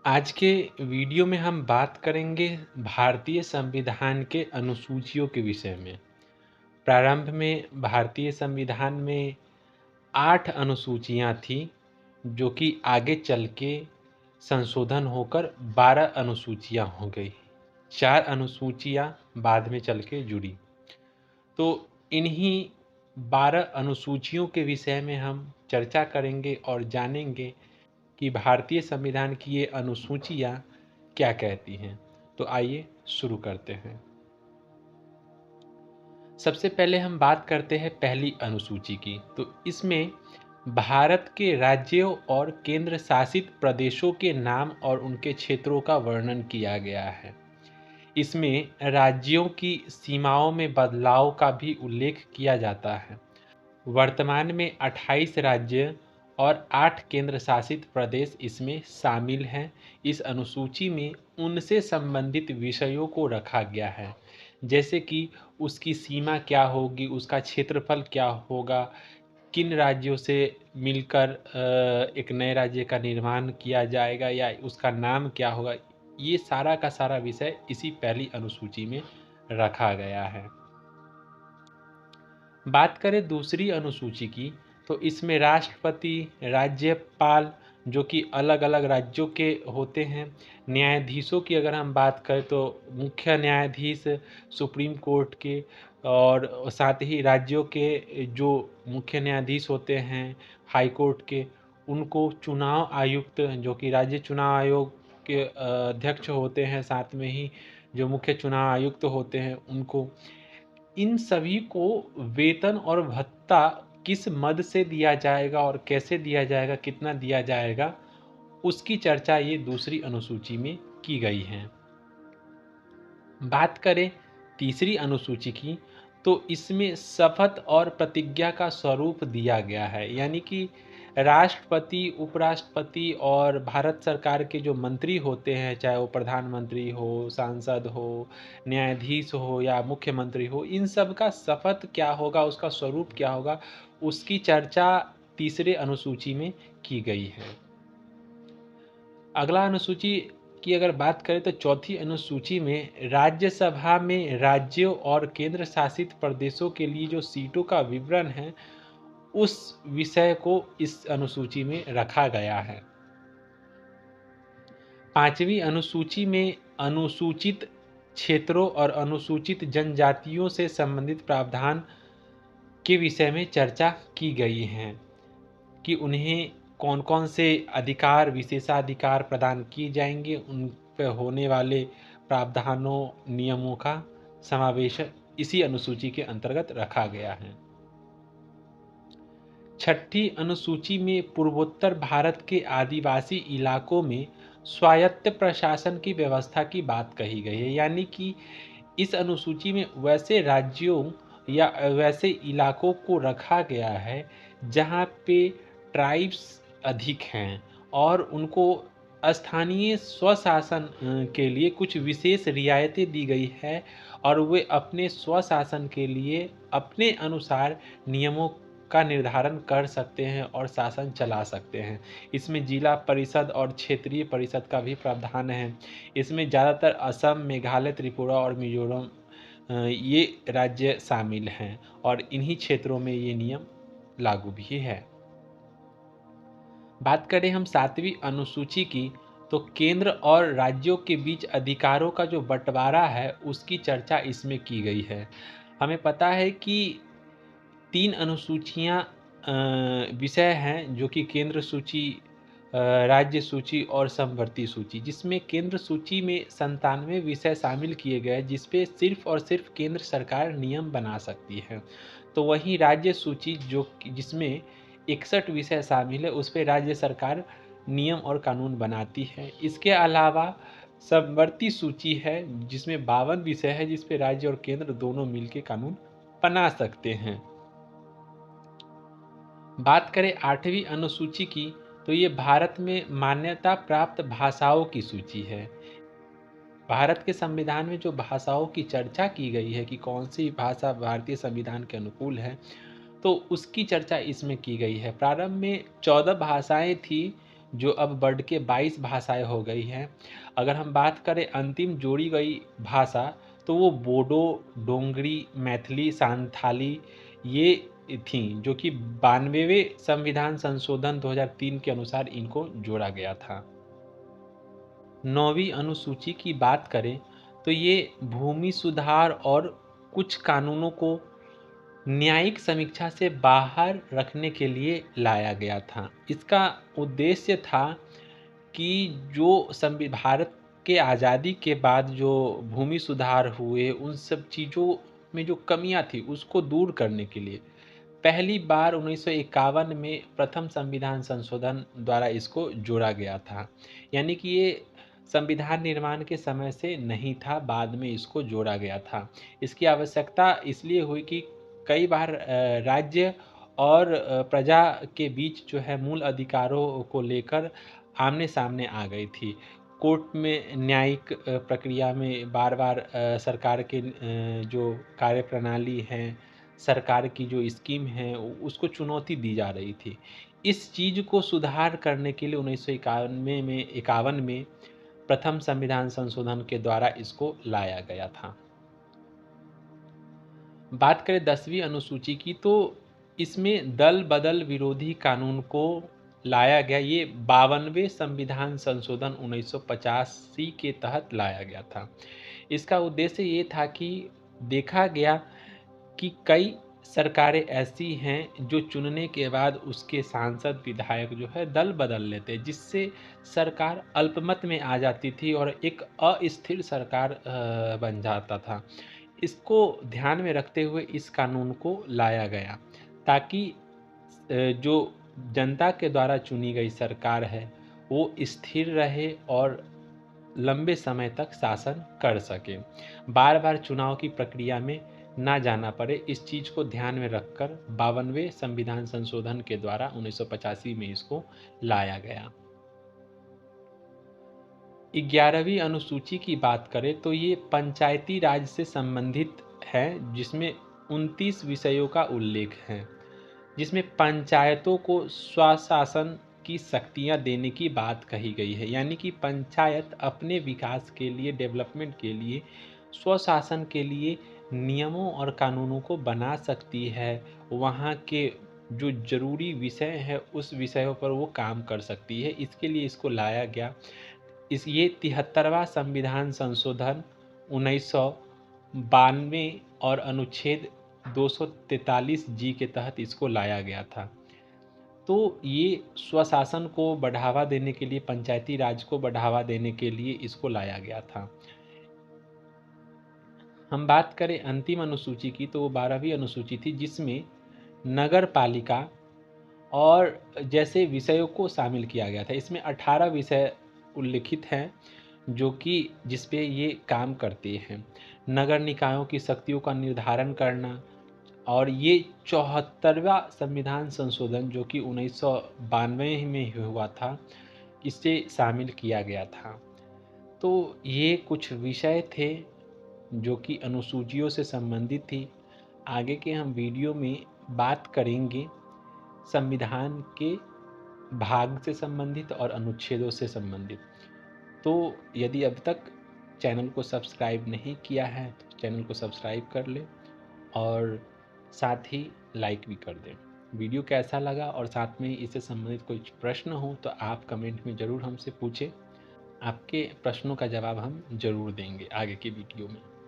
आज के वीडियो में हम बात करेंगे भारतीय संविधान के अनुसूचियों के विषय में। प्रारंभ में भारतीय संविधान में 8 अनुसूचियाँ थीं, जो कि आगे चल के संशोधन होकर 12 अनुसूचियाँ हो गई। 4 अनुसूचियाँ बाद में चल के जुड़ी। तो इन्हीं 12 अनुसूचियों के विषय में हम चर्चा करेंगे और जानेंगे कि भारतीय संविधान की ये अनुसूचियाँ क्या कहती हैं। तो आइए शुरू करते हैं। सबसे पहले हम बात करते हैं पहली अनुसूची की। तो इसमें भारत के राज्यों और केंद्र शासित प्रदेशों के नाम और उनके क्षेत्रों का वर्णन किया गया है। इसमें राज्यों की सीमाओं में बदलाव का भी उल्लेख किया जाता है। वर्तमान में 28 राज्य और 8 केंद्र शासित प्रदेश इसमें शामिल हैं। इस अनुसूची में उनसे संबंधित विषयों को रखा गया है, जैसे कि उसकी सीमा क्या होगी, उसका क्षेत्रफल क्या होगा, किन राज्यों से मिलकर एक नए राज्य का निर्माण किया जाएगा या उसका नाम क्या होगा। ये सारा का सारा विषय इसी पहली अनुसूची में रखा गया है। बात करें दूसरी अनुसूची की, तो इसमें राष्ट्रपति, राज्यपाल जो कि अलग अलग राज्यों के होते हैं, न्यायाधीशों की अगर हम बात करें तो मुख्य न्यायाधीश सुप्रीम कोर्ट के, और साथ ही राज्यों के जो मुख्य न्यायाधीश होते हैं हाई कोर्ट के, उनको चुनाव आयुक्त जो कि राज्य चुनाव आयोग के अध्यक्ष होते हैं, साथ में ही जो मुख्य चुनाव आयुक्त होते हैं उनको, इन सभी को वेतन और भत्ता किस मद से दिया जाएगा और कैसे दिया जाएगा, कितना दिया जाएगा, उसकी चर्चा ये दूसरी अनुसूची में की गई है। बात करें तीसरी अनुसूची की, तो इसमें शपथ और प्रतिज्ञा का स्वरूप दिया गया है, यानी कि राष्ट्रपति, उपराष्ट्रपति और भारत सरकार के जो मंत्री होते हैं, चाहे वो प्रधानमंत्री हो, सांसद हो, न्यायाधीश हो या मुख्यमंत्री हो, इन सब का शपथ क्या होगा, उसका स्वरूप क्या होगा, उसकी चर्चा तीसरे अनुसूची में की गई है। अगला अनुसूची की अगर बात करें तो चौथी अनुसूची में राज्यसभा में राज्यों और केंद्र शासित प्रदेशों के लिए जो सीटों का विवरण है, उस विषय को इस अनुसूची में रखा गया है। पांचवी अनुसूची में अनुसूचित क्षेत्रों और अनुसूचित जनजातियों से संबंधित प्रावधान के विषय में चर्चा की गई है कि उन्हें कौन कौन से अधिकार, विशेषाधिकार प्रदान किए जाएंगे, उन पर होने वाले प्रावधानों, नियमों का समावेश इसी अनुसूची के अंतर्गत रखा गया है। छठी अनुसूची में पूर्वोत्तर भारत के आदिवासी इलाकों में स्वायत्त प्रशासन की व्यवस्था की बात कही गई है, यानी कि इस अनुसूची में वैसे राज्यों या वैसे इलाकों को रखा गया है जहाँ पे ट्राइब्स अधिक हैं और उनको स्थानीय स्वशासन के लिए कुछ विशेष रियायतें दी गई है और वे अपने स्वशासन के लिए अपने अनुसार नियमों का निर्धारण कर सकते हैं और शासन चला सकते हैं। इसमें जिला परिषद और क्षेत्रीय परिषद का भी प्रावधान है। इसमें ज़्यादातर असम, मेघालय, त्रिपुरा और मिजोरम ये राज्य शामिल हैं और इन्हीं क्षेत्रों में ये नियम लागू भी है। बात करें हम सातवीं अनुसूची की, तो केंद्र और राज्यों के बीच अधिकारों का जो बंटवारा है उसकी चर्चा इसमें की गई है। हमें पता है कि 3 अनुसूचियाँ विषय हैं जो कि केंद्र सूची, राज्य सूची और समवर्ती सूची, जिसमें केंद्र सूची में 97 विषय शामिल किए गए जिसपे सिर्फ और सिर्फ केंद्र सरकार नियम बना सकती है। तो वहीं राज्य सूची जिसमें 61 विषय शामिल है, उस पे राज्य सरकार नियम और कानून बनाती है। इसके अलावा समवर्ती सूची है जिसमें 52 विषय है जिस पे राज्य और केंद्र दोनों मिलकर कानून बना सकते हैं। बात करें 8वीं अनुसूची की, तो ये भारत में मान्यता प्राप्त भाषाओं की सूची है। भारत के संविधान में जो भाषाओं की चर्चा की गई है कि कौन सी भाषा भारतीय संविधान के अनुकूल है, तो उसकी चर्चा इसमें की गई है। प्रारंभ में 14 भाषाएं थी जो अब बढ़ के 22 भाषाएं हो गई हैं। अगर हम बात करें अंतिम जोड़ी गई भाषा, तो वो बोडो, डोंगरी, मैथिली, संथाली ये थीं, जो कि 92वें संविधान संशोधन 2003 के अनुसार इनको जोड़ा गया था। 9वीं अनुसूची की बात करें तो ये भूमि सुधार और कुछ कानूनों को न्यायिक समीक्षा से बाहर रखने के लिए लाया गया था। इसका उद्देश्य था कि जो भारत के आज़ादी के बाद जो भूमि सुधार हुए, उन सब चीज़ों में जो कमियां थी उसको दूर करने के लिए पहली बार 1951 में प्रथम संविधान संशोधन द्वारा इसको जोड़ा गया था। यानी कि ये संविधान निर्माण के समय से नहीं था, बाद में इसको जोड़ा गया था। इसकी आवश्यकता इसलिए हुई कि कई बार राज्य और प्रजा के बीच जो है मूल अधिकारों को लेकर आमने सामने आ गई थी। कोर्ट में न्यायिक प्रक्रिया में बार बार सरकार के जो कार्यप्रणाली है, सरकार की जो स्कीम है उसको चुनौती दी जा रही थी। इस चीज़ को सुधार करने के लिए 1951 में प्रथम संविधान संशोधन के द्वारा इसको लाया गया था। बात करें 10वीं अनुसूची की, तो इसमें दल बदल विरोधी कानून को लाया गया। ये 52वें संविधान संशोधन 1985 के तहत लाया गया था। इसका उद्देश्य ये था कि देखा गया कि कई सरकारें ऐसी हैं जो चुनने के बाद उसके सांसद विधायक जो है दल बदल लेते, जिससे सरकार अल्पमत में आ जाती थी और एक अस्थिर सरकार बन जाता था। इसको ध्यान में रखते हुए इस कानून को लाया गया ताकि जो जनता के द्वारा चुनी गई सरकार है वो स्थिर रहे और लंबे समय तक शासन कर सके, बार बार चुनाव की प्रक्रिया में ना जाना पड़े। इस चीज़ को ध्यान में रखकर 52वें संविधान संशोधन के द्वारा 1985 में इसको लाया गया। 11वीं अनुसूची की बात करें तो ये पंचायती राज से संबंधित है, जिसमें 29 विषयों का उल्लेख है, जिसमें पंचायतों को स्वशासन की शक्तियां देने की बात कही गई है। यानी कि पंचायत अपने विकास के लिए, डेवलपमेंट के लिए, स्वशासन के लिए नियमों और कानूनों को बना सकती है। वहाँ के जो जरूरी विषय है उस विषयों पर वो काम कर सकती है। इसके लिए इसको लाया गया। ये 73वां संविधान संशोधन 1992 और अनुच्छेद 243 जी के तहत इसको लाया गया था। तो ये स्वशासन को बढ़ावा देने के लिए, पंचायती राज को बढ़ावा देने के लिए इसको लाया गया था। हम बात करें अंतिम अनुसूची की, तो वो 12वीं अनुसूची थी, जिसमें नगर पालिका और जैसे विषयों को शामिल किया गया था। इसमें 18 विषय उल्लिखित हैं जो कि जिस पे ये काम करते हैं। नगर निकायों की शक्तियों का निर्धारण करना, और ये 74वां संविधान संशोधन जो कि 1992 में हुआ था, इसे शामिल किया गया था। तो ये कुछ विषय थे जो कि अनुसूचियों से संबंधित थी। आगे के हम वीडियो में बात करेंगे संविधान के भाग से संबंधित और अनुच्छेदों से संबंधित। तो यदि अब तक चैनल को सब्सक्राइब नहीं किया है तो चैनल को सब्सक्राइब कर लें और साथ ही लाइक भी कर दें। वीडियो कैसा लगा और साथ में इससे संबंधित कोई प्रश्न हो तो आप कमेंट में ज़रूर हमसे पूछें। आपके प्रश्नों का जवाब हम ज़रूर देंगे आगे की वीडियो में।